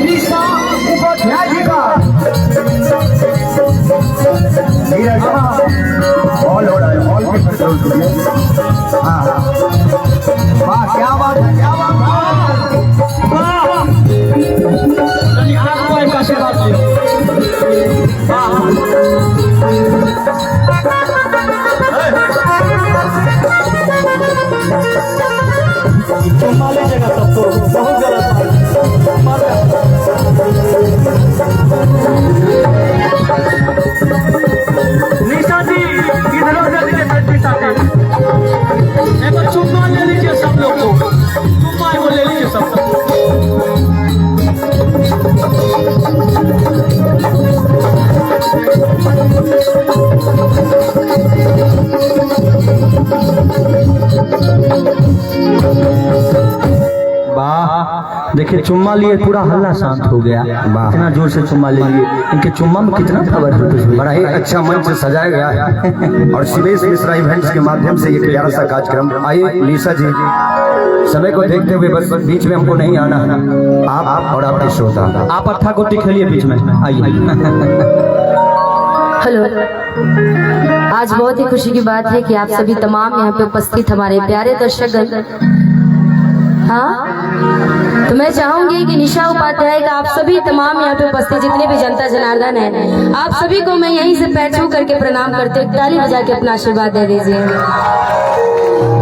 निशा उपाध्याय जी का नीरज हॉल हो रहा है, हॉल के कंट्रोल करिए। हाँ वाह, क्या बात है, क्या बात है, आपको का सेवा माले जगह सबको बहुत गलत निशा जी इधर निशा जी एक बार चुम्मा ले लीजिए सब लोग को, चुम्मा वो ले लीजिए सब। वाह, देखिए चुम्मा लिए पूरा हल्ला शांत हो गया। इतना जोर से चुम्मा ले लिए, इनके चुम्मा में कितना पावर है। बड़ा ही अच्छा मंच सजाया गया है और शिवेश मिश्रा इवेंट्स के माध्यम से ये प्यारा सा कार्यक्रम। आइए निशा जी, समय को देखते हुए बस बीच में हमको नहीं आना है, आप और आपके श्रोता आप अट्ठा गोटी खेलिए बीच में, आइए। हेलो, आज बहुत ही खुशी की बात है कि आप सभी तमाम यहाँ पे उपस्थित हमारे प्यारे दर्शकगण। हाँ, तो मैं चाहूंगी कि निशा उपाध्याय का आप सभी तमाम यहाँ पे उपस्थित जितने भी जनता जनार्दन है, आप सभी को मैं यहीं से पैर छू करके प्रणाम करते हुए ताली बजा के अपना आशीर्वाद दे दीजिए।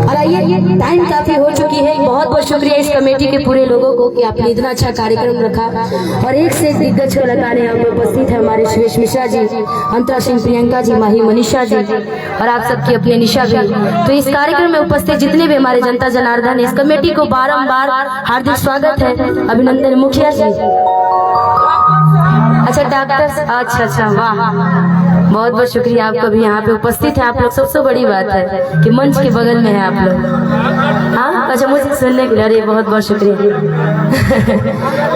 और आइए, टाइम काफी हो चुकी है। बहुत बहुत शुक्रिया इस कमेटी के पूरे लोगों को कि आपने इतना अच्छा कार्यक्रम रखा और एक से एक दिग्गज कलाकार यहाँ पे उपस्थित है। हमारे शिवेश मिश्रा जी, अंतरा सिंह, प्रियंका जी, माही मनीषा जी और आप सबकी अपने निशा भी। तो इस कार्यक्रम में उपस्थित जितने भी हमारे जनता जनार्दन, इस कमेटी को बारम्बार हार्दिक स्वागत है, अभिनंदन। मुखिया जी, अच्छा डॉक्टर, अच्छा वाह, बहुत बहुत शुक्रिया आपका भी यहाँ पे उपस्थित है आप लोग। सबसे बड़ी बात है कि मंच के बगल में है आप लोग। हाँ, अच्छा मुझे सुनने के लिए, अरे बहुत बहुत शुक्रिया।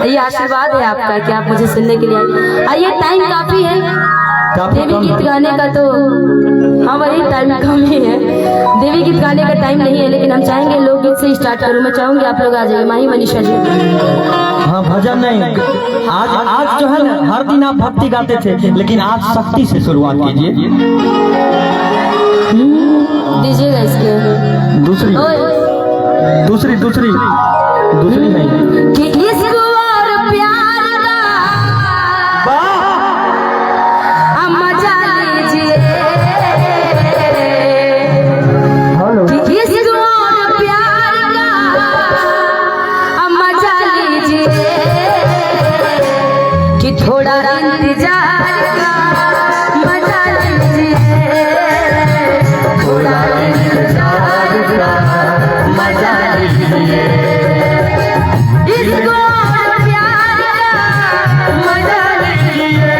ये आशीर्वाद है आपका कि आप मुझे सुनने के लिए आए। आइए, टाइम काफी है देवी गीत गाने का, तो हाँ वही टाइम कम ही है, देवी गीत गाने का टाइम नहीं है, लेकिन हम चाहेंगे लोकगीत से स्टार्ट करूँ। मैं चाहूंगी आप लोग आ जाइए। माही मनीषा जी। हाँ, भजन नहीं, आज जो है ना, हर दिन आप भक्ति गाते थे, लेकिन आज शक्ति से शुरुआत कीजिए। दीजिएगा इसके दूसरी दूसरी दूसरी दूसरी नहीं कि इसको और प्यार का मजा लीजिए, कि इसको और प्यार का मजा लीजिए, कि थोड़ा इंतजार का मजा लीजिए, थोड़ा इंतजार का मजा लीजिए, इसको प्यार का मजा लीजिए,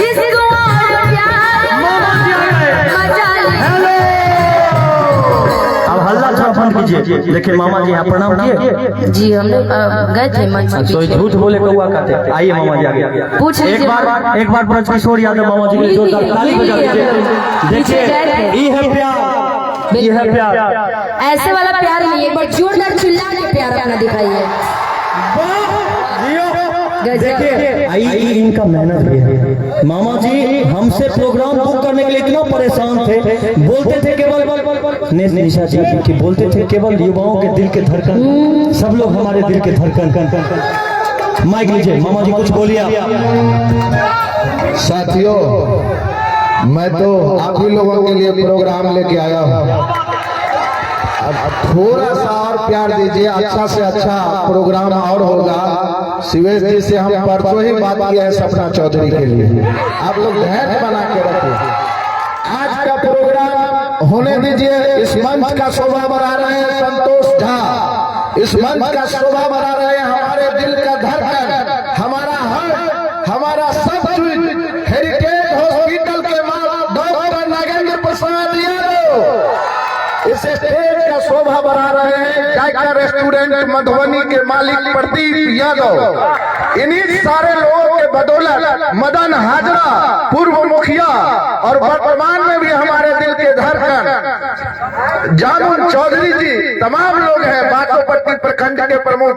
इसको प्यार का मजा लीजिए। अब हल्ला थोड़ा बंद कीजिए। देखिए मामा जी, आप प्रणाम किए जी, हम लोग गए थे मंच पे। तो झूठ बोले कौआ कहते। आइए मामा जी आगे, पूछ लीजिए। एक बार ब्रजकिशोर यादव मामा जी के जोरदार ताली बजा दीजिए। देखिए ये है प्यार, ये है प्यार, ऐसे वाला प्यार नहीं, एक बार जोरदार चिल्ला के प्यार अपना दिखाइए। देखिए आई इनका मेहनत भी है। मामा जी हमसे प्रोग्राम बुक करने के लिए इतना परेशान थे, बोलते थे केवल निशा जी की, बोलते थे केवल युवाओं के दिल के धड़कन, सब लोग हमारे दिल के धड़कन। माइक लीजिए मामा जी, कुछ बोलिए आप। साथियों, मैं तो आप ही लोगों के लिए प्रोग्राम लेके आया हूँ, अब थोड़ा सा और प्यार दीजिए, अच्छा से अच्छा प्रोग्राम और होगा। शिवेश जी से हम परसों ही बात किया है सपना चौधरी के लिए, आप लोग धैर्य बना के रखिए। आज का प्रोग्राम होने दीजिए। इस मंच का शोभा बढ़ा रहे हैं संतोष झा, इस मंच का शोभा बढ़ा रहे हैं हमारे दिल का धड़कन, हमारा हर, हमारा सब कुछ, हेरिटेज हॉस्पिटल के मालिक डॉक्टर नागेंद्र प्रसाद यादव। इस स्टेज का शोभा बढ़ा रहे हैं जायका रेस्टोरेंट मधुबनी के मालिक प्रदीप यादव। इन्हीं सारे लोगों के बदौलत मदन हाजरा पूर्व मुखिया और वर्तमान में भी हमारे दिल के धड़कन जामुन चौधरी जी, तमाम लोग हैं, बासोपट्टी प्रखंड के प्रमुख,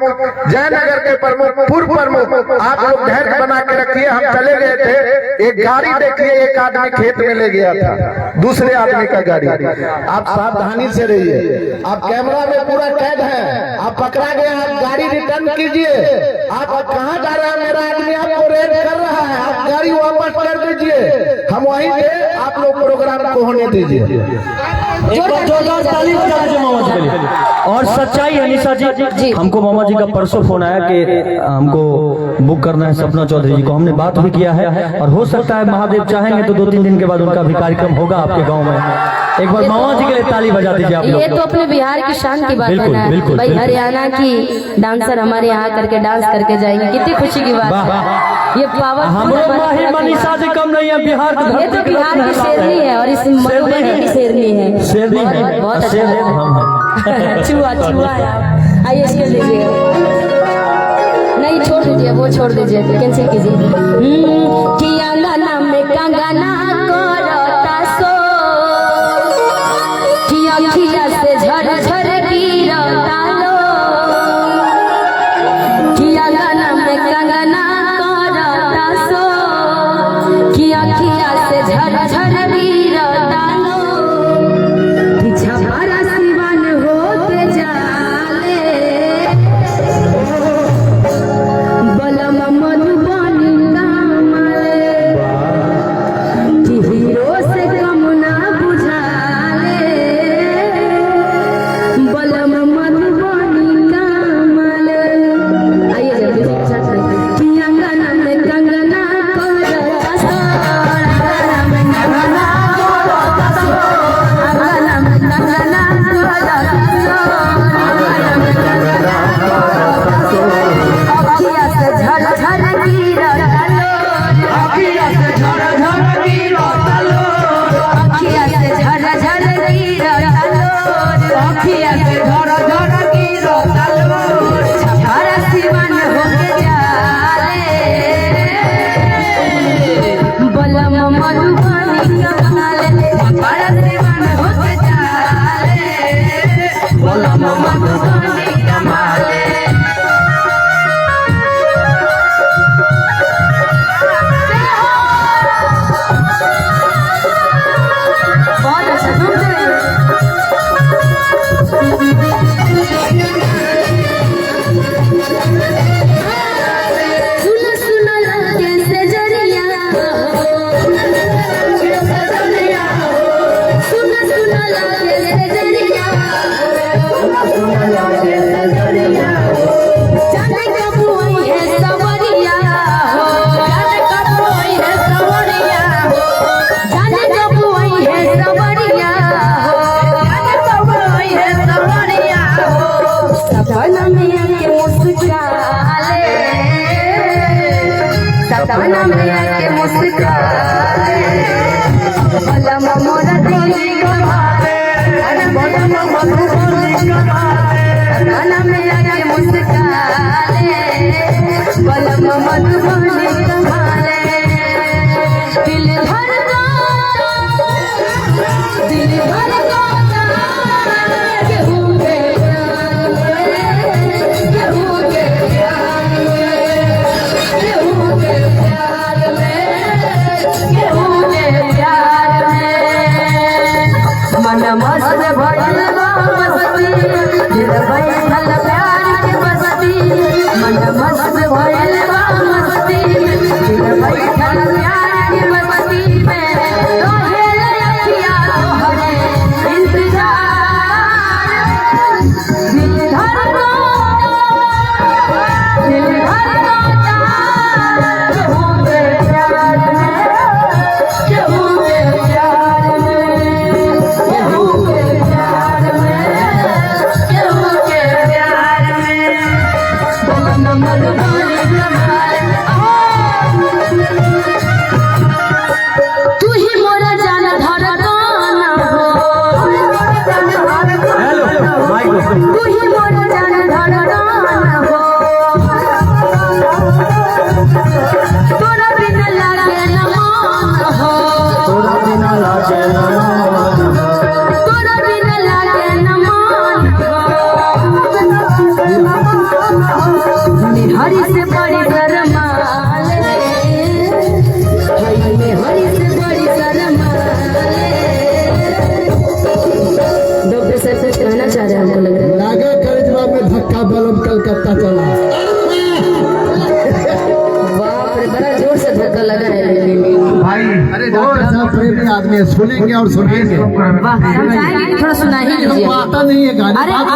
जयनगर के प्रमुख, पूर्व प्रमुख, आप लोग धैर्य बना के रखिए। हम चले गए थे, एक गाड़ी देखिए, एक आदमी खेत में ले गया था, दूसरे आदमी का गाड़ी। आप सावधानी से रहिए, आप कैमरा में पूरा कैद है, आप पकड़ा गए, आप गाड़ी रिटर्न कीजिए। आप कहाँ जा रहे हैं? मेरा आदमी आपको रेड कर रहा है, आप गाड़ी वापस कर दीजिए। हम वहीं थे, आप लोग प्रोग्राम को होने दीजिए। एक बार जोरदार ताली बजा दीजिए मामा जी के लिए। और सच्चाई है निशा जी, हमको मामा जी का परसों फोन आया कि हमको बुक करना है सपना चौधरी जी को। हमने बात भी किया है और हो सकता है महादेव चाहेंगे तो 2-3 दिन के बाद उनका भी कार्यक्रम होगा आपके गांव में। एक बार मामा जी के लिए ताली बजा दीजिए आप लोग। ये तो अपने बिहार की शान की बात है ना भाई, हरियाणा की डांसर हमारे यहाँ करके डांस करके जाएंगे, कितनी खुशी की बात है। ये पावर मनीषा से कम नहीं है, बिहार की, ये तो बिहार की शेरनी है और इस मधुबनी की शेरनी है। शेरनी है, बहुत अच्छा शेर हम हैं। चुआ चुआ है। आइए इसके लीजिए, नहीं छोड़ दीजिए, वो छोड़ दीजिए, कैंसिल कीजिए। किया गाना में कंगना करता सो, किया किया से झर झर गिरता लो, किया गाना में कंगना करता सो, किया किया से झर झर गिरता लो, पीछा बड़ा सिवान होके जाले, बलम मधुबनी नामले, कि हीरो से कम ना बुझाले, बलम मधुबनी नामले। आइए जल्दी से साथ में कि अंगना में कंगना करता सो, अंगना में कंगना करता सो, अंगना में कंगना करता सो, अंगना में कंगना करता सो, अखिया से झर झर गिरता लो, अखिया से झर झर गिरता लो, अखिया से झर झर गिरता लो, अखिया से झर झर गिरता लो, छपरा सिवान होके जाले, बलम मधुबनी कमाले, छपरा सिवान होके जाले, बलम मधुबनी कमाले। बहुत अच्छा सुनते सुन सुन लगे से जरिया, सुन सुन लगे से जरिया, जाने कब आई है सवरिया हो, जाने कब आई है सवरिया हो, जाने कब आई है सवरिया हो, जाने कब आई है सवरिया हो, सपना में आके मुस्काले, सपना में आके मुस्काले, बलम मोरा दिल कमाले, अरे बलम मधुबनी कमाले, सपना में आके मुस्काले, बलम मधुबनी कमाले, दिल धड़का, दिल धड़का, केहू के प्यार में, केहू के प्यार में, केहू के प्यार में, केहू के प्यार में, बल्ब कलकत्ता चला। बाप रे, बड़ा जोर से धक्का लगा है भाई अरे डॉक्टर साहब प्रेमी आदमी है, सुनेंगे और सुनेंगे। वाह, समझाएंगे कि थोड़ा सुना ही लीजिए। आता नहीं है गाने। अरे आप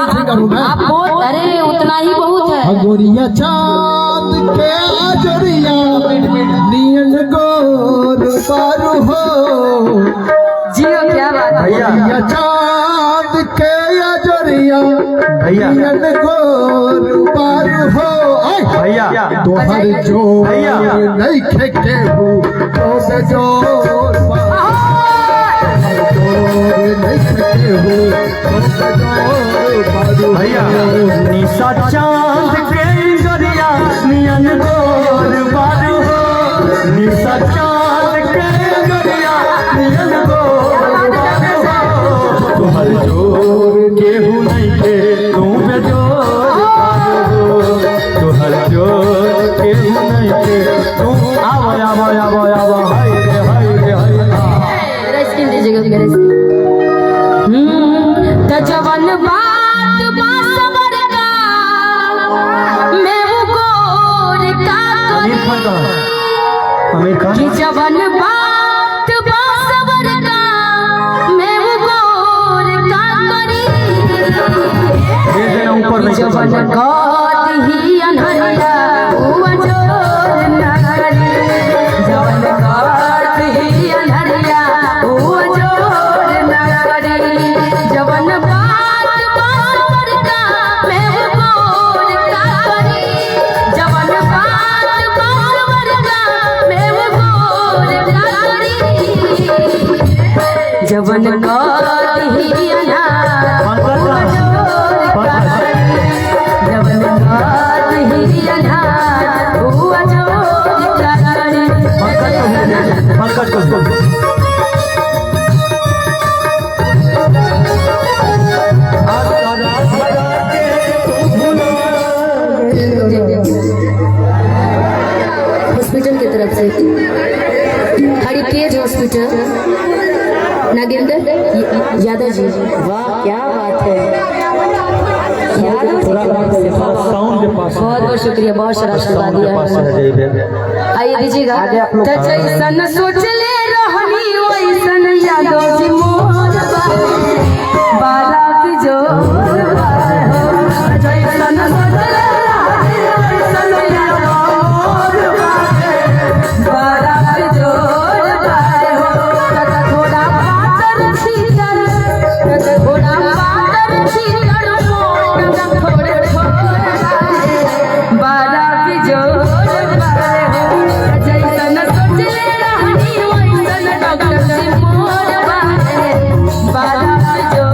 बहुत, अरे उतना ही बहुत है। गोरिया चांद के आजरिया नियन गोर पारू हो। जियो, क्या बात है। गोरिया चांद के आजरिया नियन गोर पारू हो। भैया तोहर जोर नहीं खेके हो तो बेजोर नहीं खेके हो तो बेजोर पारू। भैया निशा चांद के गरिया नियन गोर बारू हो। निशा चांद के गरिया नियन गोर बारू हो। तुहर जोर केहू नहीं के तू बेजोर बारू हो। तुहर जोर केहू नहीं के तू आवा आवा आवा आवा हाय रे हाय रे हाय। मेरा स्किन दीजिएगा, मेरा स्किन। तो जवन बात बासवर का मैं वो गोर का आमिर खान का, आमिर खान कि जवन बात बासवर का मैं वो गोर का करी। दे देना ऊपर नहीं तो जवन गात ही अनहरिया हुआ जोर न करी। जवन गात ही अनहरिया हुआ जोर न करी। जवन बात बासवर का मैं वो गोर का करी। जवन बात बासवर का मैं वो गोर का करी। जवन गात ही अनहरिया हुआ जोर का करी। जवन गात ही अनहरिया हुआ जोर का करी। पंकज को हॉस्पिटल की तरफ से हेरिटेज हॉस्पिटल नागेंद्र यादव जी। वाह, क्या बात है। यादव जी के तरफ से साउंड के पास बहुत बहुत शुक्रिया, बहुत सारा आशीर्वाद दिया है। आइए दीजिएगा। तो जैसन सोच ले रहनी वैसन यादव जी मोर बारात जो जैसन सोच ले रहनी वैसन यादव मोर बारात जो थोड़ा पातर छीतर, थोड़ा पातर छीतर थोड़े बारात जो जैसन सोच ले रहनी वैसन डॉक्टर जी मोर बारात जो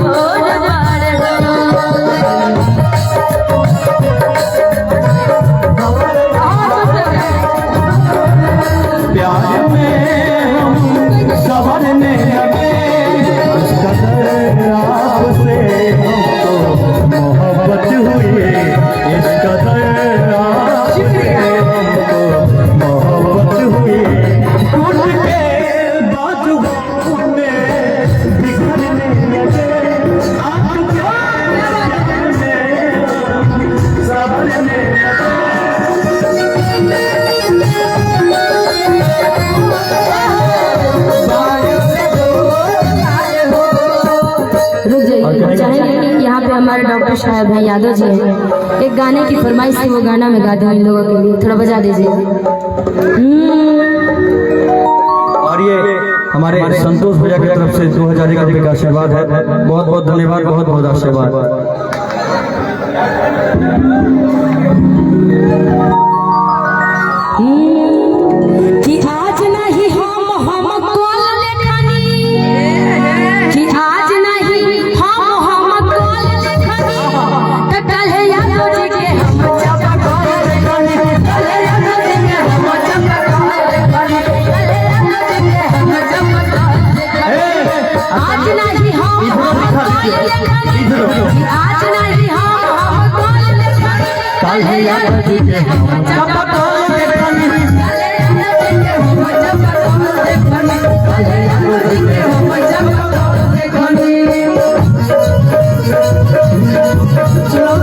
प्यार में हम संवरने लगे। इस कदर आपसे हमको मोहब्बत हुई। इस कदर आपसे हमको मोहब्बत हुई। टूट के बाजू में बिखरने लगे। आपके प्यार में हम संवरने लगे। रुक जाइए, चाहेंगे यहाँ पे हमारे डॉक्टर साहब हैं, यादव जी हैं। एक गाने की फरमाइश थी, वो गाना मैं गा दूँ इन लोगों के लिए, थोड़ा बजा दीजिए। और ये हमारे संतोष भैया की तरफ से 2000 का आशीर्वाद है। बहुत बहुत धन्यवाद, बहुत बहुत आशीर्वाद। कि आज नहीं हम कॉल लेखनी, कि आज नहीं हम कॉल लेखनी। तो कल यादव जी के हम जब कॉल लेखनी, कल यादव जी के हम जब कॉल लेखनी, कल यादव जी के हम जब कॉल लेखनी। आज नहीं हम कॉल लेखनी, कि आज नहीं हम कॉल लेखनी। कल यादव जी के हम जब कॉल लेखनी। चलो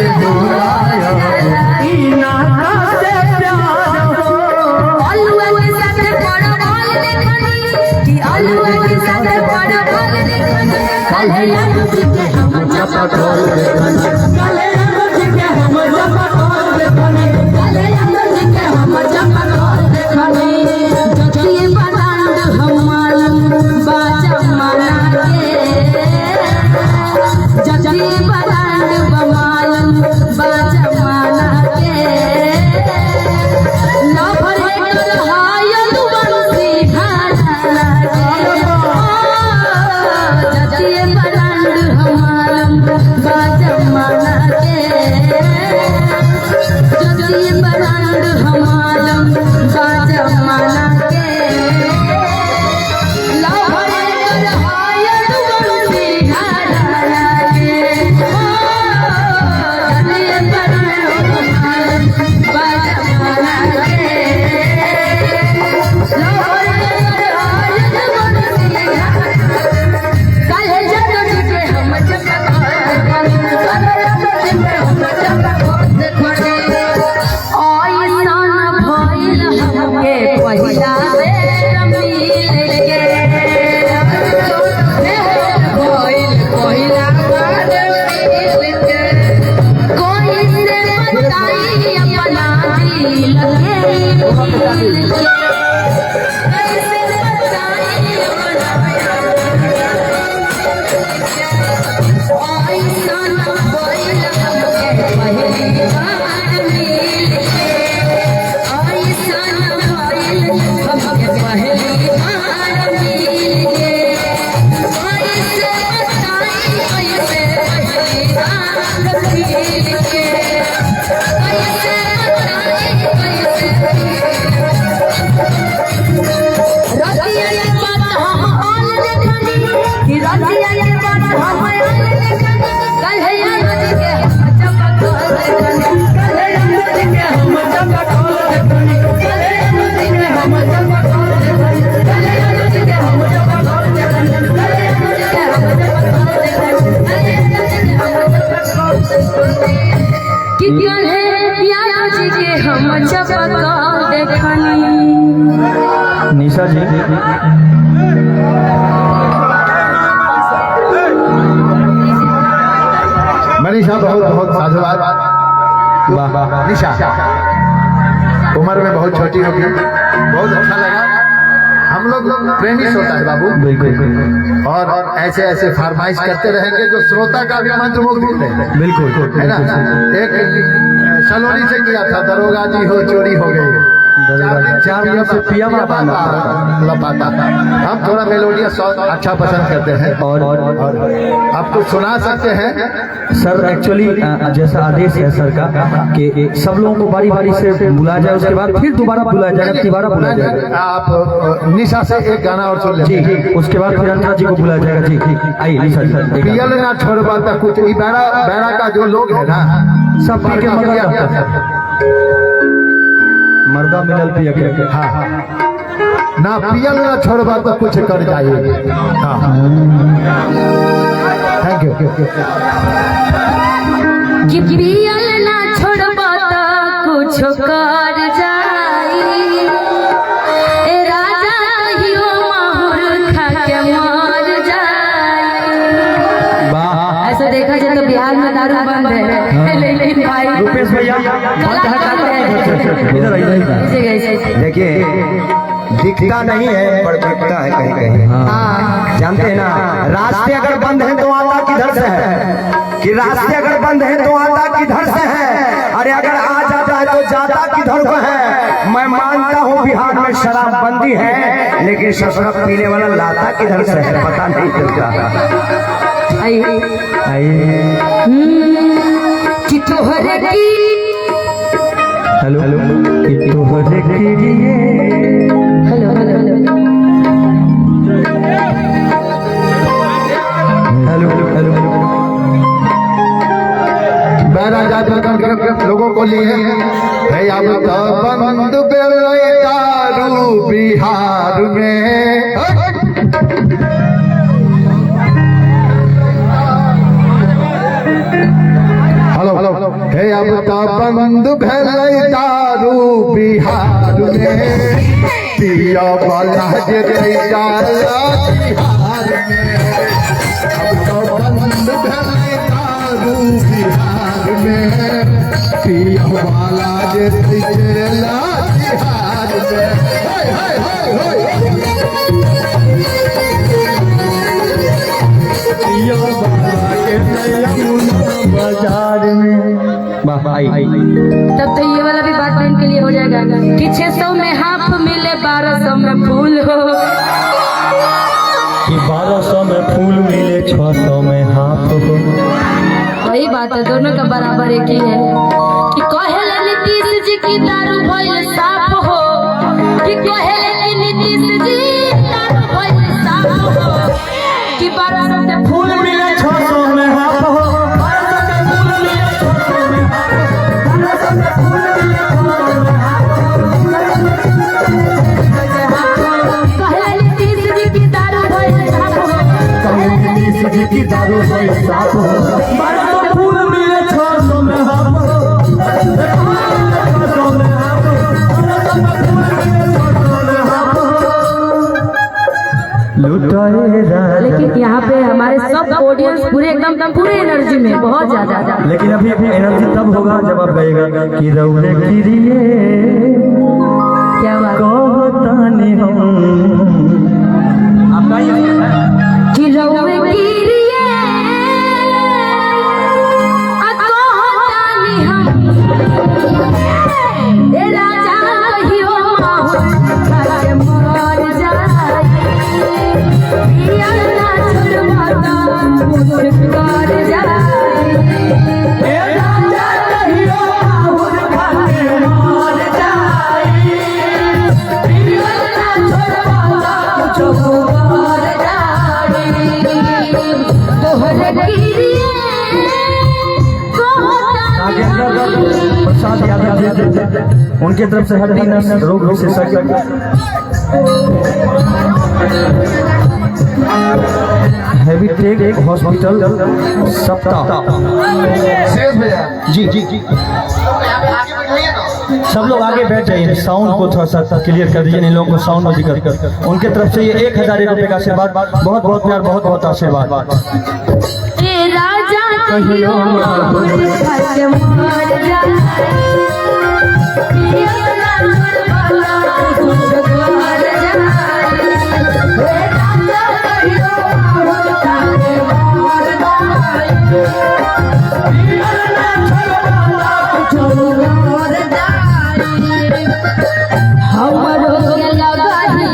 से बुलाया इना का से प्यार हो अलुआ के साथ बड़ा बाल देखनी कि अलुआ के साथ बड़ा बाल देखनी काले रंग के हम चपकोल देखनी काले रंग के हम चपकोल देखनी काले रंग के हम चपकोल देखनी जतिए बदांड हमार बाजा माना के जतिए बदांड बमाल बाजा माना के ना भरे कर हाय तू बंसी घाना के जतिए बदांड हमार बाजा माना के जतिए बदांड हमार बाजा माना के ला भरे कर हाय तू बंसी घाना के जतिए बदांड हमार बाजा माना के ला भरे कर हाय तू बंसी घाना काले जगत के हम चपकोल काले जगत के हम चपकोल देखनी ऐसन भइल हमके पहिला बेर मिल के भइल पहिला बार मिल के कोई से बताई अपना दिल के कैसे बताई अपना ऐसन भइल हमके पहिली बार मिल के ऐसन भइल हमके पहिली बार मिल के कैसे बताई कैसे पहिली बार मिल के कैसे बताई कैसे रतिया ये बात हम आल देखनी कि रतिया ये बात हम आल देखनी काले रंग के हम चपकोल देखनी काले रंग के हम चपकोल देखनी काले रंग के हम चपकोल देखनी काले रंग के हम चपकोल देखनी काले रंग के हम चपकोल देखनी काले रंग के हम चपकोल देखनी कि काले प्यार जी के हम चपकोल देखनी निशा जी मनीषा बहुत बहुत साधुवाद। वाह निशा उम्र में बहुत छोटी होगी, बहुत अच्छा लगा। हम लोग प्रेमी श्रोता है बाबू, बिल्कुल और ऐसे ऐसे फरमाइश करते रहेंगे जो श्रोता का भी मंत्रमुग्ध होते हैं, बिल्कुल है ना। एक सलोनी से किया था, दरोगा जी हो चोरी हो गई, 4 दिन से पिया पाना लपाता। हम थोड़ा मेलोडियस सॉन्ग अच्छा पसंद करते हैं और आपको सुना सकते हैं। सर एक्चुअली जैसा आदेश है सर का कि सब लोगों को बारी बारी से बुलाया जाए, उसके बाद फिर दोबारा बुलाया जाएगा, दोबारा बुलाया जाएगा। आप निशा से एक गाना और सुन जी लीजिए। जी, उसके बाद फिर अंजना जी को बुलाया जाएगा। जी आइए निशा जी, एक पियल ना छोड़ पाता कुछ, ये बैरा का जो लोग है ना, सब पी के मर जाता है। मर्दा मिलल पिया के। हाँ ना पियल ना छोड़ पाता कुछ कर जाइए। हाँ थैंक यू। कि पियल ना छोड़बा त कुछ कर जाई ए राजा कहियो माहुर खा के मर जाई। ऐसा देखा जाए तो बिहार में दारू बंद है, लेकिन भाई रुपेश भैया इधर आइए। देखिए दिखता नहीं है पर दिखता है कहीं कहीं। जानते हैं ना, रास्ते अगर बंद है तो आता किधर से है, कि रास्ते अगर बंद है तो आता किधर से है। अरे अगर आ जाता है तो जाता किधर से है। मैं मानता हूँ बिहार में शराबबंदी है, लेकिन शराब पीने वाला लाता किधर से है पता नहीं चलता। कि तोहरे की हेलो हेलो कि तोहरे के लिए हेलो हेलो हेलो हेलो बैरा जाति लोगों को लिए है अब तो बंद दारू बिहार में। हेलो हेलो हे अब तो बंद भले दारू बिहार में पिया वाला जे जाला बिहार में। अब तो बंद भले दारू बिहार में पिया वाला जे जाला बिहार में। हाय हाय हाय हाय बाजार में वाह आई तब तो ये वाला भी बात बहन के लिए हो जाएगा कि 600 में हाफ मिले 1200 में फूल हो। कि 1200 में फूल मिले 600 में हाफ हो। वही बात है, दोनों का बराबर एक ही है कि कहेले नीतीश जी की दारू भइल साफ हो, कि कहेले कि नीतीश जी दारू भइल साफ हो, कि 1200 में फूल मिले 600 में हाफ हो। की दारू भइल साफ हो। 1200 फूल मिले 600 में हाफ हो। 600 में हाफ हो। 1200 में फूल मिले 600 में हाफ हो। लुटाए राजा। लेकिन यहाँ पे हमारे सब ऑडियंस पूरे एकदम पूरे एनर्जी में बहुत ज्यादा। लेकिन अभी एनर्जी तब होगा जब आप गएगा कि रौरे गिरिए क्या बात कहतानी हम। आप गाइए कि रौरे गिरिए कहतानी हम। ए राजा कहियो माहौल खाके मर जाए, पिया ना छोड़वाता मुझ कर जाए। ए राजा कहियो माहौल खाके मर जाए, पिया ना छोड़वाता मुझ कर जाए। तोहरे गिरिए प्रसाद यादव जी उनके तरफ से हड्डी नस रोग विशेषज्ञ हैवी टेक हॉस्पिटल सप्ताह जी जी जी सब लोग आगे बैठ जाइए। साउंड को थोड़ा सा क्लियर कर दीजिए, इन लोगों को साउंड में जिक्र कर। उनके तरफ से ये 1000 रुपये का आशीर्वाद, बहुत बहुत प्यार, बहुत बहुत आशीर्वाद। राजा कहियो माहौल खाके मर जाए, पिया ना छोड़वाता मुझ कर जाए। राजा कहियो माहौल खाके मर जाए, पिया ना छोड़वाता मुझ कर जाए। हमरो के लगाही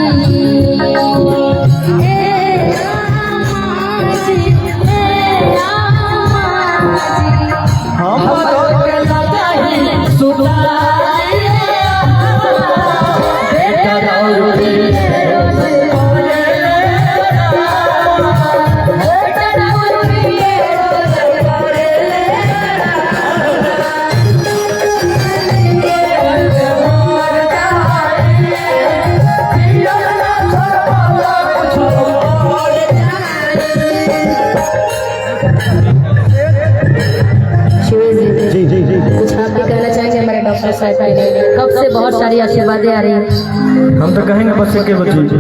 कब से बहुत सारी आशीर्वादें आ रही हैं। हम तो कहेंगे बस एक चीज,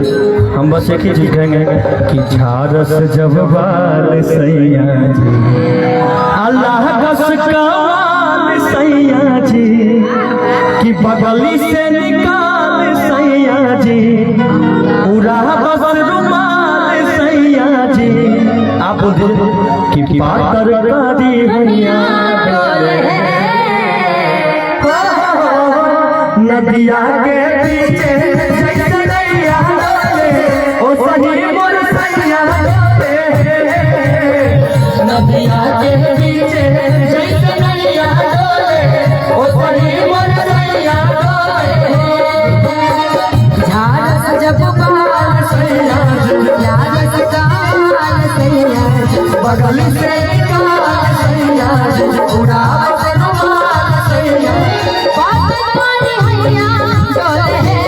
हम बस एक ही चीज कहेंगे कि झारस जब बाल सैया जी, अल्लाह कस कमाल सैया जी, कि बगली से निकाल सैया जी, पूरा बस रुमाल सैया जी। आप बोल कि पातर कारी भैया नदिया के पीछे जैसे नैया डोले, ओ सही मोर सैया डोले। नदिया के पीछे जैसे नैया डोले, ओ सही मोर सैया डोले। झारस जब बाल सैया झारस काल सैया बगल से काल सैया पूरा रुमाल सैया। बात मानी हैया चले है,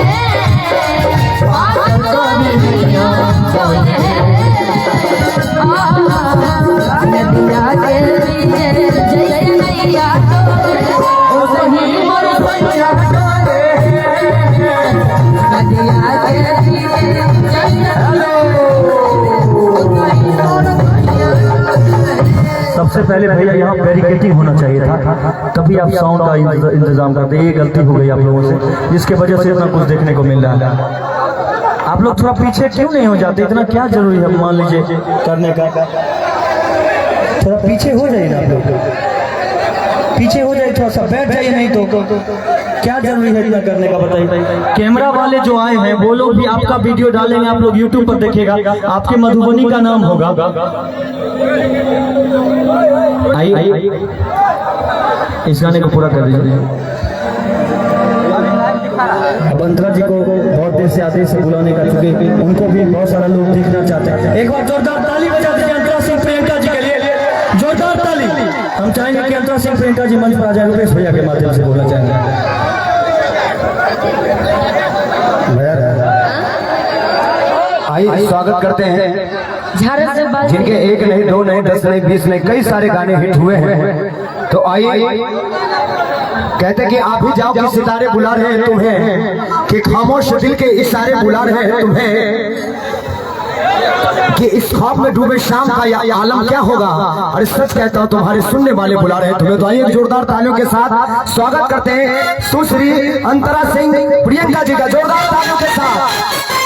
बात मानी हैया चले है। नदिया के पीछे जैसे नैया डोले, सबसे पहले भैया यहाँ बैरिकेटिंग होना चाहिए था, तभी आप साउंड का इंतजाम करते। ये गलती हो गई आप लोगों से, जिसके वजह से इतना कुछ देखने को मिल रहा है। आप लोग थोड़ा पीछे क्यों नहीं हो जाते? इतना क्या जरूरी है मान लीजिए करने का? थोड़ा पीछे हो जाइए ना आप लोग, पीछे हो जाए, थोड़ा सा बैठ जाइए, नहीं तो क्या जरूरी है इतना करने का बताइए। कैमरा वाले जो आए हैं वो लोग भी आपका वीडियो डालेंगे, आप लोग यूट्यूब पर देखिएगा, आपके मधुबनी का नाम होगा। आइए इस गाने को पूरा कर दीजिए। अब अंतरा जी को बहुत देर से आदेश से बुलाने का, चुके उनको भी बहुत सारा लोग देखना चाहते हैं। एक बार जोरदार ताली बजा दीजिए अंतरा सिंह प्रियंका जी के लिए, जोरदार ताली। हम चाहेंगे कि अंतरा सिंह प्रियंका जी मंच पर आ जाए, रुपेश भैया के माध्यम से बोलना चाहेंगे। आइए स्वागत करते हैं जिनके 1 नहीं 2 नहीं 10 नहीं 20 नहीं कई सारे गाने हिट हुए हैं। तो आइए, कहते कि आप ही जाओ कि सितारे बुला रहे हैं तुम्हें, कि खामोश दिल के इशारे बुला रहे हैं तुम्हें, कि इस ख्वाब में डूबे शाम का या आलम क्या होगा। और सच कहता हूं तुम्हारे सुनने वाले बुला रहे हैं तुम्हें। तो आइए जोरदार तालियों के साथ स्वागत करते हैं सुश्री अंतरा सिंह प्रियंका जी का, जोरदार तालियों के साथ।